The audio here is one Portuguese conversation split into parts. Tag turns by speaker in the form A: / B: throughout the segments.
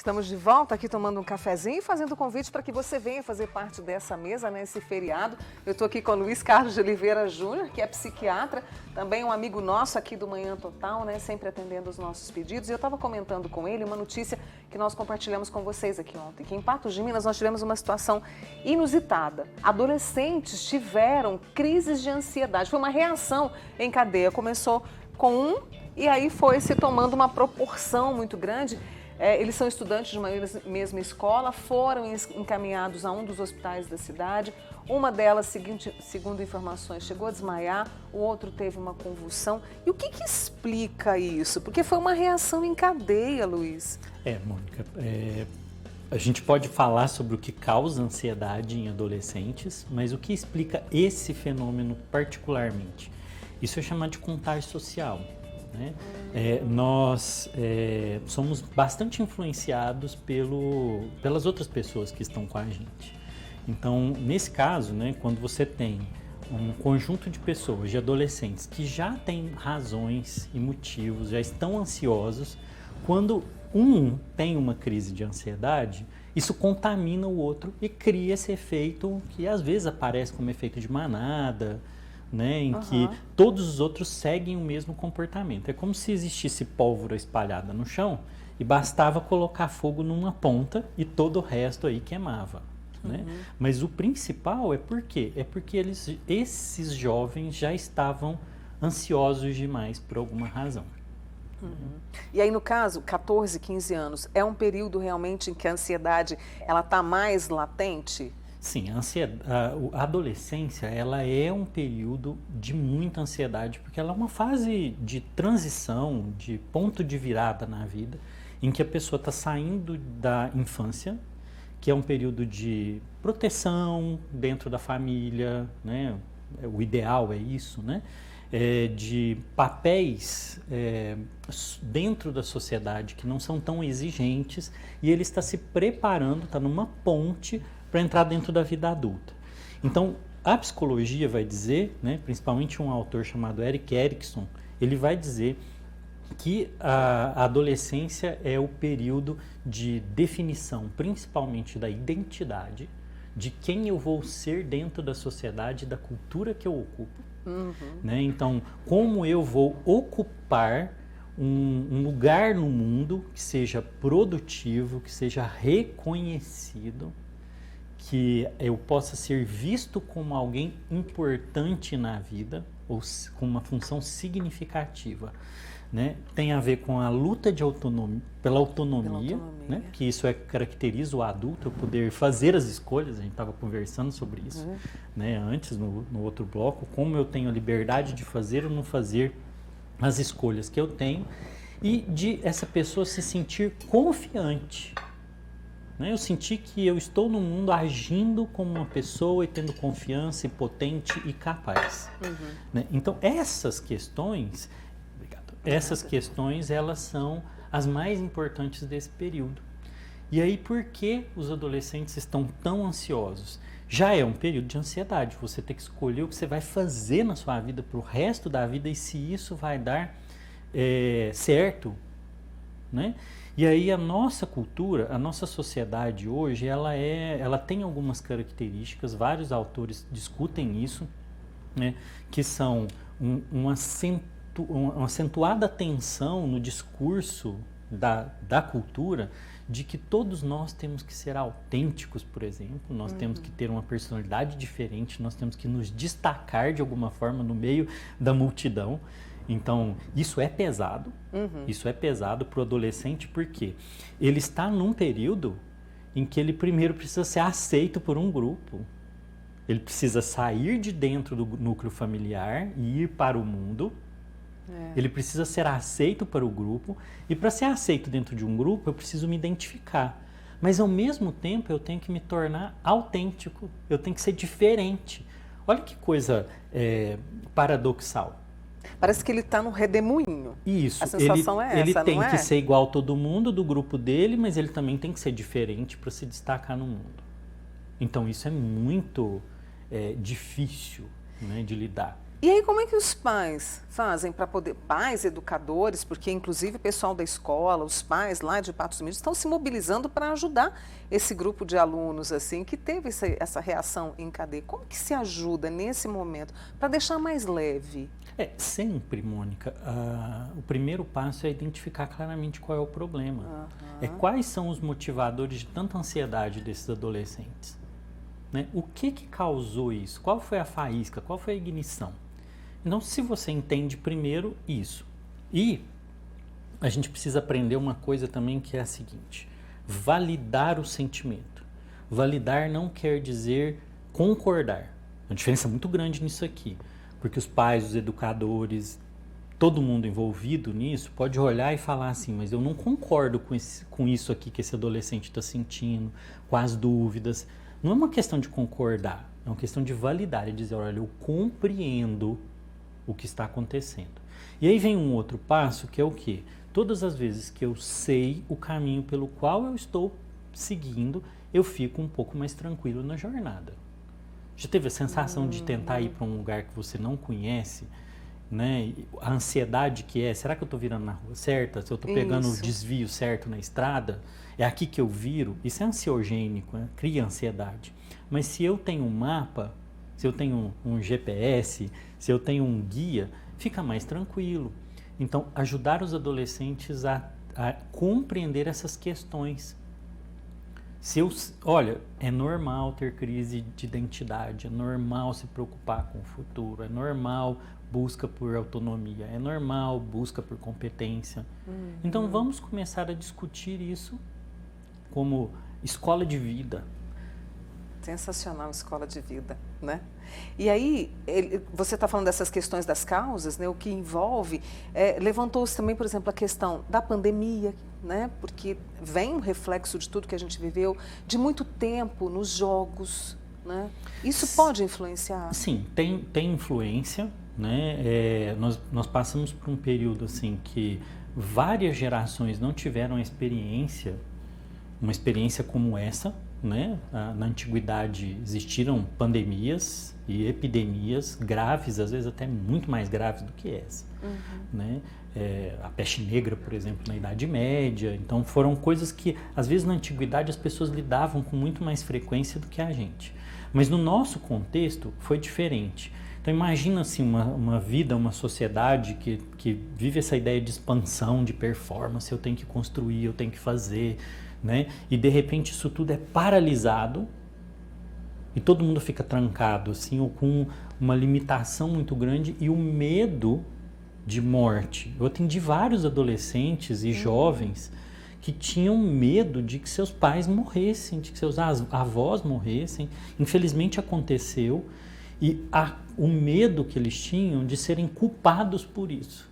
A: Estamos de volta aqui tomando um cafezinho e fazendo convite para que você venha fazer parte dessa mesa, nesse feriado. Eu estou aqui com o Luiz Carlos de Oliveira Júnior, que é psiquiatra, também um amigo nosso aqui do Manhã Total, né, sempre atendendo os nossos pedidos. E eu estava comentando com ele uma notícia que nós compartilhamos com vocês aqui ontem, que em Patos de Minas nós tivemos uma situação inusitada. Adolescentes tiveram crises de ansiedade, foi uma reação em cadeia. Começou com um e aí foi se tomando uma proporção muito grande. Eles são estudantes de uma mesma escola, foram encaminhados a um dos hospitais da cidade. Uma delas, segundo informações, chegou a desmaiar, o outro teve uma convulsão. E o que explica isso? Porque foi uma reação em cadeia, Luiz.
B: Mônica, a gente pode falar sobre o que causa ansiedade em adolescentes, mas o que explica esse fenômeno particularmente? Isso é chamado de contágio social. Né? Nós somos bastante influenciados pelas outras pessoas que estão com a gente. Então, nesse caso, né, quando você tem um conjunto de pessoas, de adolescentes, que já têm razões e motivos, já estão ansiosos, quando um tem uma crise de ansiedade, isso contamina o outro e cria esse efeito que às vezes aparece como efeito de manada, né, em que todos os outros seguem o mesmo comportamento. É como se existisse pólvora espalhada no chão e bastava colocar fogo numa ponta e todo o resto aí queimava. Né? Mas o principal é por quê? É porque esses jovens já estavam ansiosos demais por alguma razão.
A: E aí, no caso, 14, 15 anos, é um período realmente em que a ansiedade ela está mais latente?
B: Sim, a adolescência ela é um período de muita ansiedade, porque ela é uma fase de transição, de ponto de virada na vida, em que a pessoa está saindo da infância, que é um período de proteção dentro da família, né? O ideal é isso, né? De papéis dentro da sociedade que não são tão exigentes, e ele está se preparando, está numa ponte para entrar dentro da vida adulta. Então, a psicologia vai dizer, né, principalmente um autor chamado Erik Erikson, ele vai dizer que a adolescência é o período de definição, principalmente da identidade, de quem eu vou ser dentro da sociedade, da cultura que eu ocupo. Né? Então, como eu vou ocupar um lugar no mundo que seja produtivo, que seja reconhecido, que eu possa ser visto como alguém importante na vida, ou com uma função significativa. Né? Tem a ver com a luta de pela autonomia. Né? Que isso caracteriza o adulto, eu poder fazer as escolhas, a gente estava conversando sobre isso né? Antes, no outro bloco, como eu tenho a liberdade de fazer ou não fazer as escolhas que eu tenho, e de essa pessoa se sentir confiante. Eu senti que eu estou no mundo agindo como uma pessoa e tendo confiança, e potente e capaz. Né? Então, essas questões, elas são as mais importantes desse período. E aí, por que os adolescentes estão tão ansiosos? Já é um período de ansiedade. Você tem que escolher o que você vai fazer na sua vida para o resto da vida e se isso vai dar certo, né? E aí a nossa cultura, a nossa sociedade hoje, ela tem algumas características, vários autores discutem isso, né, que são uma acentuada atenção no discurso da cultura de que todos nós temos que ser autênticos, por exemplo, nós temos que ter uma personalidade diferente, nós temos que nos destacar de alguma forma no meio da multidão. Então, isso é pesado, isso é pesado para o adolescente, porque ele está num período em que ele primeiro precisa ser aceito por um grupo, ele precisa sair de dentro do núcleo familiar e ir para o mundo, ele precisa ser aceito para o grupo, e para ser aceito dentro de um grupo eu preciso me identificar, mas ao mesmo tempo eu tenho que me tornar autêntico, eu tenho que ser diferente. Olha que coisa paradoxal.
A: Parece que ele está no redemoinho.
B: Isso.
A: A sensação é essa,
B: ele tem
A: não é?
B: que ser igual a todo mundo do grupo dele, mas ele também tem que ser diferente para se destacar no mundo. Então, isso é muito difícil, né, de lidar.
A: E aí, como é que os pais fazem para poder, pais, educadores, porque inclusive o pessoal da escola, os pais lá de Patos de Minas estão se mobilizando para ajudar esse grupo de alunos assim que teve essa reação em cadeia. Como que se ajuda nesse momento para deixar mais leve?
B: Sempre, Mônica, o primeiro passo é identificar claramente qual é o problema. Quais são os motivadores de tanta ansiedade desses adolescentes? Né? O que causou isso? Qual foi a faísca? Qual foi a ignição? Então, se você entende primeiro isso, e a gente precisa aprender uma coisa também que é a seguinte: validar o sentimento. Validar não quer dizer concordar. Uma diferença muito grande nisso aqui, porque os pais, os educadores, todo mundo envolvido nisso pode olhar e falar assim, mas eu não concordo com isso aqui que esse adolescente está sentindo, com as dúvidas. Não é uma questão de concordar, é uma questão de validar e dizer, olha, eu compreendo o que está acontecendo. E aí vem um outro passo que é o quê? Todas as vezes que eu sei o caminho pelo qual eu estou seguindo, eu fico um pouco mais tranquilo na jornada. Já teve a sensação de tentar ir para um lugar que você não conhece, né? A ansiedade que é, será que eu estou virando na rua certa? Se eu estou pegando o desvio certo na estrada? É aqui que eu viro? Isso é ansiogênico, né? Cria ansiedade. Mas se eu tenho um mapa, se eu tenho um GPS, se eu tenho um guia, fica mais tranquilo. Então, ajudar os adolescentes a compreender essas questões. Olha, é normal ter crise de identidade, é normal se preocupar com o futuro, é normal busca por autonomia, é normal busca por competência. Então, vamos começar a discutir isso como escola de vida.
A: Sensacional, escola de vida, né? E aí, você está falando dessas questões das causas, né? O que envolve, levantou-se também, por exemplo, a questão da pandemia, né? Porque vem um reflexo de tudo que a gente viveu, de muito tempo nos jogos, né? Isso pode influenciar?
B: Sim, tem influência, né? Nós passamos por um período assim que várias gerações não tiveram uma experiência como essa, né? Na antiguidade existiram pandemias e epidemias graves, às vezes até muito mais graves do que essa, né? A peste negra, por exemplo, na Idade Média. Então foram coisas que às vezes na antiguidade as pessoas lidavam com muito mais frequência do que a gente. Mas no nosso contexto foi diferente. Então imagina assim, uma vida, uma sociedade que vive essa ideia de expansão, de performance, eu tenho que construir, eu tenho que fazer, né? E de repente isso tudo é paralisado e todo mundo fica trancado assim, ou com uma limitação muito grande e o medo de morte. Eu atendi vários adolescentes e jovens que tinham medo de que seus pais morressem, de que seus avós morressem. Infelizmente aconteceu e o medo que eles tinham de serem culpados por isso.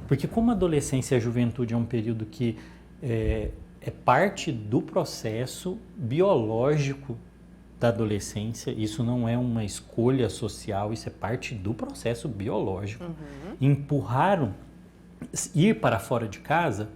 B: Porque como a adolescência e a juventude é um período que é parte do processo biológico da adolescência, isso não é uma escolha social, isso é parte do processo biológico. Empurraram, ir para fora de casa,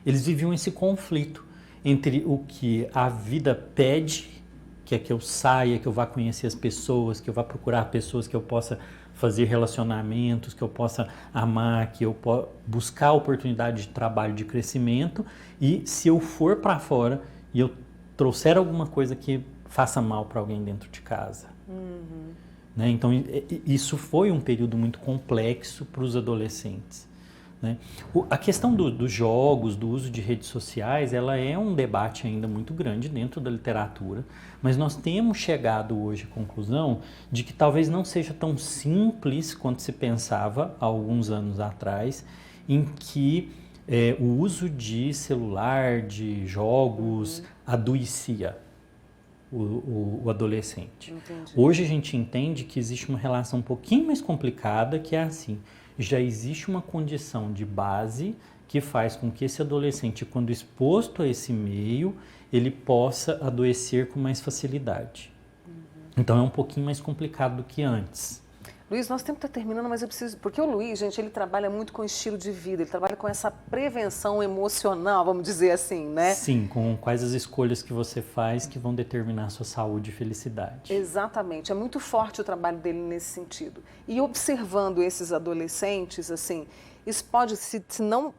B: eles viviam esse conflito entre o que a vida pede, que é que eu saia, que eu vá conhecer as pessoas, que eu vá procurar pessoas, que eu possa fazer relacionamentos, que eu possa amar, que eu possa buscar oportunidade de trabalho, de crescimento, e se eu for para fora e eu trouxer alguma coisa que faça mal para alguém dentro de casa. Né? Então, isso foi um período muito complexo para os adolescentes. Né? A questão dos jogos, do uso de redes sociais, ela é um debate ainda muito grande dentro da literatura, mas nós temos chegado hoje à conclusão de que talvez não seja tão simples quanto se pensava há alguns anos atrás, em que o uso de celular, de jogos, adoecia o adolescente.
A: Entendi.
B: Hoje a gente entende que existe uma relação um pouquinho mais complicada, que é assim: já existe uma condição de base que faz com que esse adolescente, quando exposto a esse meio, ele possa adoecer com mais facilidade. Então é um pouquinho mais complicado do que antes.
A: Luiz, nosso tempo está terminando, mas eu preciso... Porque o Luiz, gente, ele trabalha muito com estilo de vida, ele trabalha com essa prevenção emocional, vamos dizer assim, né?
B: Sim, com quais as escolhas que você faz que vão determinar a sua saúde e felicidade.
A: Exatamente, é muito forte o trabalho dele nesse sentido. E observando esses adolescentes, assim, isso pode, se não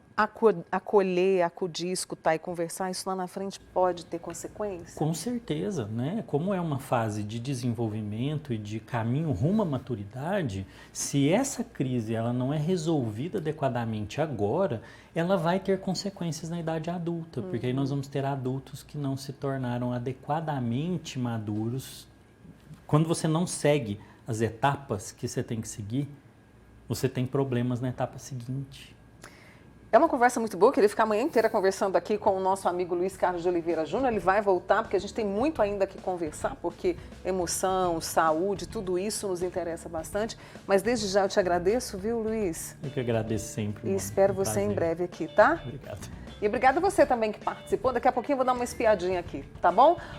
A: acolher, acudir, escutar e conversar, isso lá na frente pode ter consequências?
B: Com certeza, né? Como é uma fase de desenvolvimento e de caminho rumo à maturidade, se essa crise ela não é resolvida adequadamente agora, ela vai ter consequências na idade adulta, porque aí nós vamos ter adultos que não se tornaram adequadamente maduros. Quando você não segue as etapas que você tem que seguir, você tem problemas na etapa seguinte.
A: É uma conversa muito boa, eu queria ficar a manhã inteira conversando aqui com o nosso amigo Luiz Carlos de Oliveira Júnior. Ele vai voltar, porque a gente tem muito ainda que conversar, porque emoção, saúde, tudo isso nos interessa bastante. Mas desde já eu te agradeço, viu, Luiz?
B: Eu que agradeço sempre.
A: E espero você em breve aqui, tá?
B: Obrigado.
A: E obrigada a você também que participou. Daqui a pouquinho eu vou dar uma espiadinha aqui, tá bom?